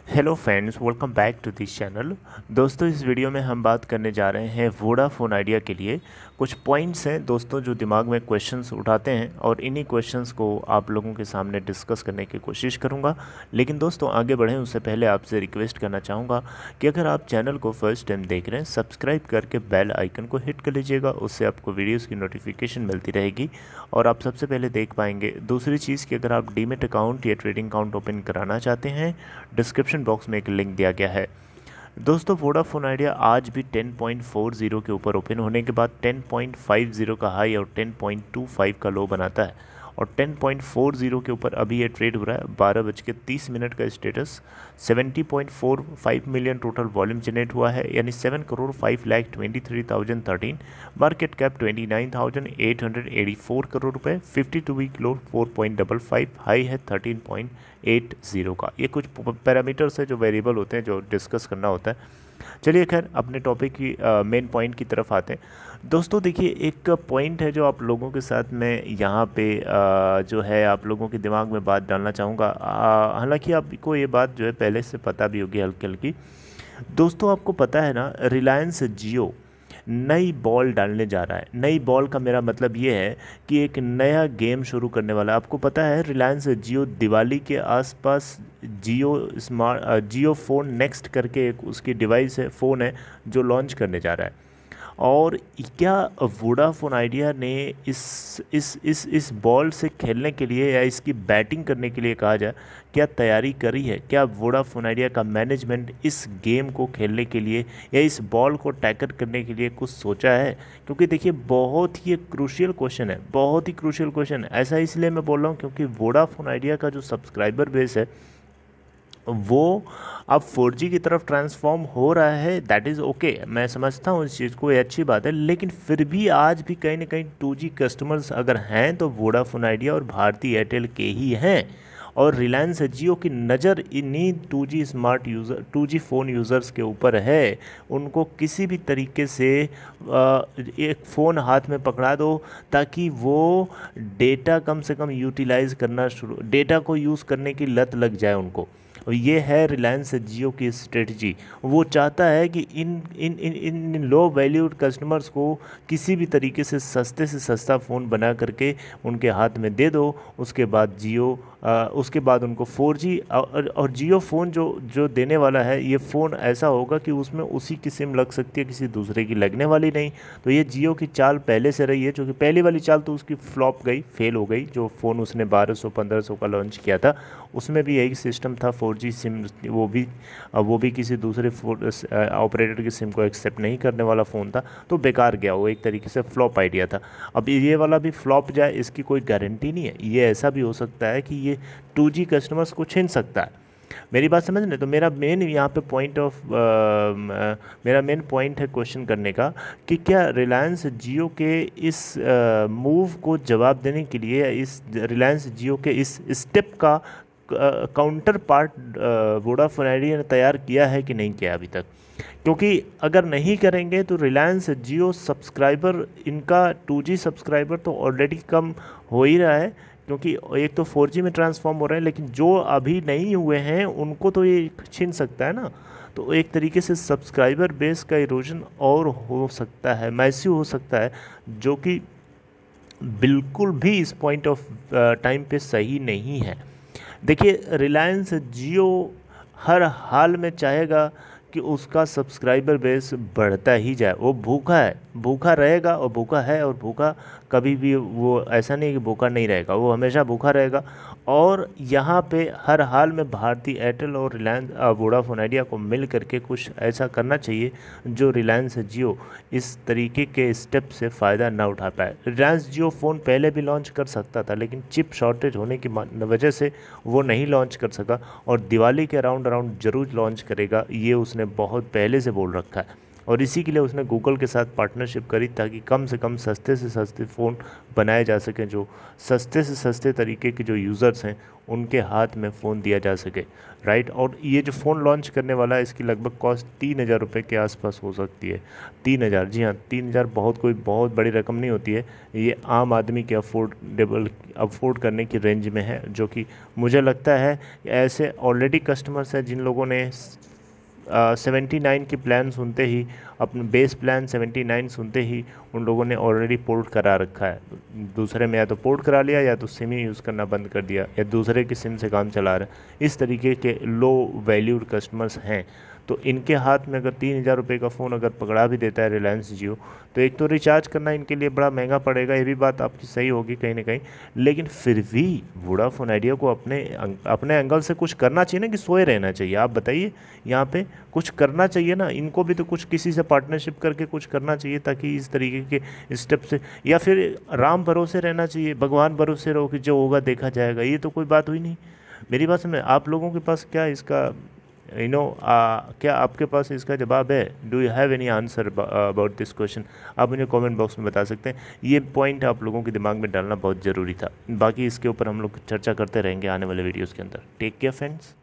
Hello friends, welcome back to this channel. दोस्तों, इस video में हम बात करने जा रहे हैं वोडाफोन आइडिया के लिए कुछ पॉइंट्स हैं दोस्तों जो दिमाग में क्वेश्चंस उठाते हैं और इन्हीं क्वेश्चंस को आप लोगों के सामने डिस्कस करने की कोशिश करूंगा। लेकिन दोस्तों, आगे बढ़ें उससे पहले आपसे रिक्वेस्ट करना चाहूँगा कि अगर आप चैनल को फर्स्ट टाइम देख रहे हैं, सब्सक्राइब करके बेल आइकन को हिट कर लीजिएगा। उससे आपको वीडियोज़ की नोटिफिकेशन मिलती रहेगी और आप सबसे पहले देख पाएंगे। दूसरी चीज़ कि अगर आप डीमेट अकाउंट या ट्रेडिंग अकाउंट ओपन कराना चाहते हैं, डिस्क्रिप्शन बॉक्स में एक लिंक दिया गया है। दोस्तों, वोडाफोन आइडिया आज भी 10.40 के ऊपर ओपन होने के बाद 10.50 का हाई और 10.25 का लो बनाता है और 10.40 के ऊपर अभी ये ट्रेड हो रहा है। 12:30 का status, 70.45 million total volume generate हुआ है, यानी 7,05,23,013। मार्केट कैप 29,884 करोड़ रुपए। 52 वीक लो 4.55, हाई है 13.80 का। ये कुछ पैरामीटर्स है जो वेरिएबल होते हैं, जो डिस्कस करना होता है। चलिए खैर, अपने टॉपिक की मेन पॉइंट की तरफ आते हैं। दोस्तों देखिए, एक पॉइंट है जो आप लोगों के साथ मैं यहाँ पे जो है आप लोगों के दिमाग में बात डालना चाहूँगा। हालांकि आपको ये बात जो है पहले से पता भी होगी हल्की हल्की। दोस्तों, आपको पता है ना, रिलायंस जियो नई बॉल डालने जा रहा है। नई बॉल का मेरा मतलब ये है कि एक नया गेम शुरू करने वाला है। आपको पता है रिलायंस जियो दिवाली के आसपास जियो फ़ोन नेक्स्ट करके एक उसकी डिवाइस है, फ़ोन है जो लॉन्च करने जा रहा है। और क्या वोडाफोन आइडिया ने इस बॉल से खेलने के लिए या इसकी बैटिंग करने के लिए कहा जाए, क्या तैयारी करी है? क्या वोडाफोन आइडिया का मैनेजमेंट इस गेम को खेलने के लिए या इस बॉल को टैकल करने के लिए कुछ सोचा है? क्योंकि देखिए, बहुत ही क्रूशियल क्वेश्चन है, बहुत ही क्रूशियल क्वेश्चन है। ऐसा इसलिए मैं बोल रहा हूँ क्योंकि वोडाफोन आइडिया का जो सब्सक्राइबर बेस है वो अब 4G की तरफ ट्रांसफॉर्म हो रहा है। दैट इज़ ओके, मैं समझता हूँ इस चीज़ को, ये अच्छी बात है। लेकिन फिर भी आज भी कहीं ना कहीं 2G कस्टमर्स अगर हैं तो वोडाफोन आइडिया और भारती एयरटेल के ही हैं। और रिलायंस जियो की नज़र इन्हीं 2G smart user 2G phone users के ऊपर है। उनको किसी भी तरीके से एक फ़ोन हाथ में पकड़ा दो ताकि वो डेटा कम से कम यूटिलाइज़ करना शुरू, डेटा को यूज़ करने की लत लग जाए उनको। और ये है रिलायंस जियो की स्ट्रेटजी। वो चाहता है कि इन इन इन इन लो वैल्यूड कस्टमर्स को किसी भी तरीके से सस्ता फ़ोन बना करके उनके हाथ में दे दो। उसके बाद उसके बाद उनको 4G और जियो फ़ोन जो जो देने वाला है, ये फ़ोन ऐसा होगा कि उसमें उसी की सिम लग सकती है, किसी दूसरे की लगने वाली नहीं। तो ये जियो की चाल पहले से रही है, क्योंकि पहली वाली चाल तो उसकी फ्लॉप गई, फेल हो गई। जो फ़ोन उसने 1200-1500 का लॉन्च किया था, उसमें भी यही सिस्टम था, 4G सिम। वो भी किसी दूसरे ऑपरेटर की सिम को एक्सेप्ट नहीं करने वाला फ़ोन था, तो बेकार गया, वो एक तरीके से फ्लॉप आइडिया था। अब ये वाला भी फ्लॉप जाए इसकी कोई गारंटी नहीं है। ये ऐसा भी हो सकता है कि ये 2G कस्टमर्स को छीन सकता है। मेरी बात समझ रहे? तो मेरा मेन यहाँ पे मेरा मेन पॉइंट है क्वेश्चन करने का कि क्या रिलायंस जियो के इस मूव को जवाब देने के लिए, इस रिलायंस जियो के इस स्टेप का काउंटर पार्ट वोडाफोन आइडिया ने तैयार किया है कि नहीं किया अभी तक? क्योंकि अगर नहीं करेंगे तो रिलायंस जियो सब्सक्राइबर, इनका 2G सब्सक्राइबर तो ऑलरेडी कम हो ही रहा है, क्योंकि एक तो 4G में ट्रांसफॉर्म हो रहे हैं, लेकिन जो अभी नहीं हुए हैं उनको तो ये छीन सकता है ना। तो एक तरीके से सब्सक्राइबर बेस का इरोजन और हो सकता है, मैसिव हो सकता है, जो कि बिल्कुल भी इस पॉइंट ऑफ टाइम पे सही नहीं है। देखिए, रिलायंस जियो हर हाल में चाहेगा कि उसका सब्सक्राइबर बेस बढ़ता ही जाए। वो भूखा है, भूखा रहेगा और भूखा है, और भूखा कभी भी, वो ऐसा नहीं कि भूखा नहीं रहेगा, वो हमेशा भूखा रहेगा। और यहाँ पे हर हाल में भारती एयरटेल और रिलायंस वोडाफोन आइडिया को मिल करके कुछ ऐसा करना चाहिए जो रिलायंस जियो इस तरीके के स्टेप से फ़ायदा ना उठा पाए। रिलायंस जियो फ़ोन पहले भी लॉन्च कर सकता था, लेकिन चिप शॉर्टेज होने की वजह से वो नहीं लॉन्च कर सका, और दिवाली के अराउंड ज़रूर लॉन्च करेगा, ये उसने बहुत पहले से बोल रखा है। और इसी के लिए उसने गूगल के साथ पार्टनरशिप करी ताकि कम से कम सस्ते से सस्ते फ़ोन बनाए जा सकें, जो सस्ते से सस्ते तरीके के जो यूज़र्स हैं उनके हाथ में फ़ोन दिया जा सके, राइट। और ये जो फ़ोन लॉन्च करने वाला है इसकी लगभग कॉस्ट 3,000 रुपये के आसपास हो सकती है। 3,000, जी हाँ, 3,000 कोई बहुत बड़ी रकम नहीं होती है। ये आम आदमी के अफोर्ड करने की रेंज में है, जो कि मुझे लगता है ऐसे ऑलरेडी कस्टमर्स हैं जिन लोगों ने 79 की प्लान सुनते ही, अपना बेस प्लान 79 सुनते ही उन लोगों ने ऑलरेडी पोर्ट करा रखा है। दूसरे में या तो पोर्ट करा लिया या तो सिम ही यूज़ करना बंद कर दिया या दूसरे की सिम से काम चला रहे हैं। इस तरीके के लो वैल्यूड कस्टमर्स हैं। तो इनके हाथ में अगर 3,000 रुपये का फ़ोन अगर पकड़ा भी देता है रिलायंस जियो, तो एक तो रिचार्ज करना इनके लिए बड़ा महंगा पड़ेगा, ये भी बात आपकी सही होगी कहीं ना कहीं। लेकिन फिर भी वोडाफोन आइडिया को अपने एंगल से कुछ करना चाहिए ना, कि सोए रहना चाहिए। आप बताइए, यहाँ पे कुछ करना चाहिए ना, इनको भी तो कुछ किसी से पार्टनरशिप करके कुछ करना चाहिए ताकि इस तरीके के स्टेप से, या फिर राम भरोसे रहना चाहिए, भगवान भरोसे रहो कि जो होगा देखा जाएगा। ये तो कोई बात हुई नहीं। मेरी बात सुनिए, आप लोगों के पास क्या इसका क्या आपके पास इसका जवाब है? Do you have any answer about this question? आप मुझे कमेंट बॉक्स में बता सकते हैं। ये पॉइंट आप लोगों के दिमाग में डालना बहुत ज़रूरी था। बाकी इसके ऊपर हम लोग चर्चा करते रहेंगे आने वाले वीडियोज़ के अंदर। Take care friends.